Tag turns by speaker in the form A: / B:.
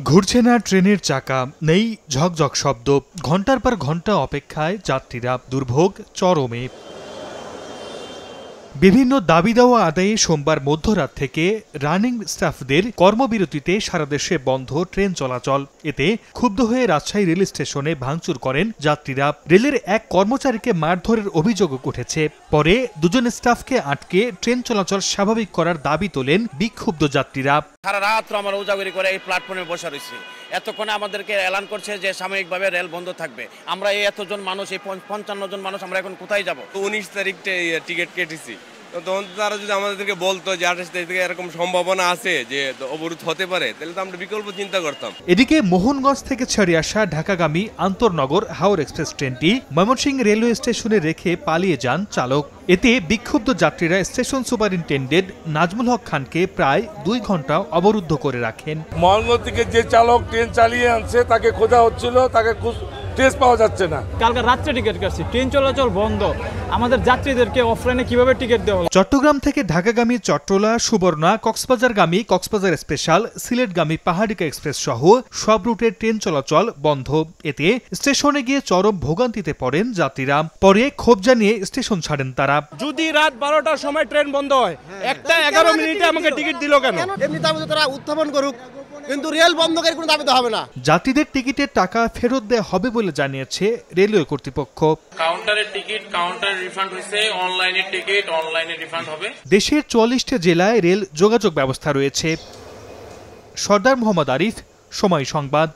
A: ঘুরছে না ট্রেনের চাকা, নেই ঝকঝক শব্দ, ঘন্টার পর ঘন্টা অপেক্ষায় যাত্রীরা, দুর্ভোগ চরমে। বিভিন্ন দাবি দেওয়া আদায়ে সোমবার মধ্যরাত থেকে রানিং স্টাফদের কর্মবিরতিতে সারা দেশে বন্ধ ট্রেন চলাচল। এতে ক্ষুব্ধ হয়ে রাজশাহী রেল স্টেশনে ভাঙচুর করেন যাত্রীরা। রেলের এক কর্মচারীকে মারধরের অভিযোগ উঠেছে। পরে দুজন স্টাফকে আটকে ট্রেন চলাচল স্বাভাবিক করার দাবি তোলেন বিক্ষুব্ধ যাত্রীরা।
B: সারা রাত আমরা উজাগরি করে এই প্ল্যাটফর্মে বসে রয়েছি। এতক্ষণে আমাদেরকে এলান করছে যে সাময়িকভাবে রেল বন্ধ থাকবে। আমরা এই এতজন মানুষ, এই 55 জন মানুষ, আমরা এখন কোথায় যাব?
C: 19 তারিখে টিকিট কেটেছি, তখন তারা যদি আমাদেরকে বলতো যে 28 তারিখ থেকে এরকম সম্ভাবনা আছে যে অবরোধ হতে পারে, তাহলে তো আমরা বিকল্প চিন্তা করতাম।
A: এদিকে মোহনগঞ্জ থেকে ছেড়ে আসা ঢাকাগামী আন্তর্নগর হাওর এক্সপ্রেস ট্রেনটি ময়মনসিংহ রেলওয়ে স্টেশনে রেখে পালিয়ে যান চালক। এতে বিক্ষুব্ধ যাত্রীরা স্টেশন সুপারিনটেন্ডেন্ট নাজমুল হক খানকে প্রায় 2 ঘন্টা অবরুদ্ধ করে রাখেন।
D: মোহনগঞ্জ থেকে যে চালক ট্রেন চালিয়ে আনছে তাকে খোঁজা হচ্ছিল, তাকে ট্রেস পাওয়া যাচ্ছে না।
E: কালকে রাত্রে টিকিট কাটছি, ট্রেন চলাচল বন্ধ, আমাদের যাত্রীদেরকে অফলাইনে কিভাবে টিকিট দেওয়া হলো?
A: চট্টগ্রাম থেকে ঢাকাগামী চট্টলা, সুবর্ণা, কক্সবাজারগামী কক্সবাজার স্পেশাল, সিলেটগামী পাহাড়িকা এক্সপ্রেস সহ সব রুটের ট্রেন চলাচল বন্ধ। এতে স্টেশনে গিয়ে চরম ভোগান্তিতে পড়েন যাত্রীরা। পরে ক্ষোভ জানিয়ে স্টেশন ছাড়েন তারা।
E: যদি রাত 12টার সময় ট্রেন বন্ধ হয়, 1:11 মিনিটে আমাকে টিকিট দিল কেন?
F: এমনি দাবি তারা উত্থাপন করুক, কিন্তু রেল বন্ধ করে কোনো দাবি তো হবে না।
A: যাত্রীদের টিকিটের টাকা ফেরত দেওয়া হবে বলে জানিয়েছে রেলওয়ে কর্তৃপক্ষ।
G: কাউন্টারের টিকিট কাউন্টারে রিফান্ড হয়েছে, অনলাইনের টিকিট অনলাইনে রিফান্ড হবে।
A: দেশের 44টি জেলায় রেল যোগাযোগ ব্যবস্থা রয়েছে। সর্দার মোহাম্মদ আরিফ, সময় সংবাদ।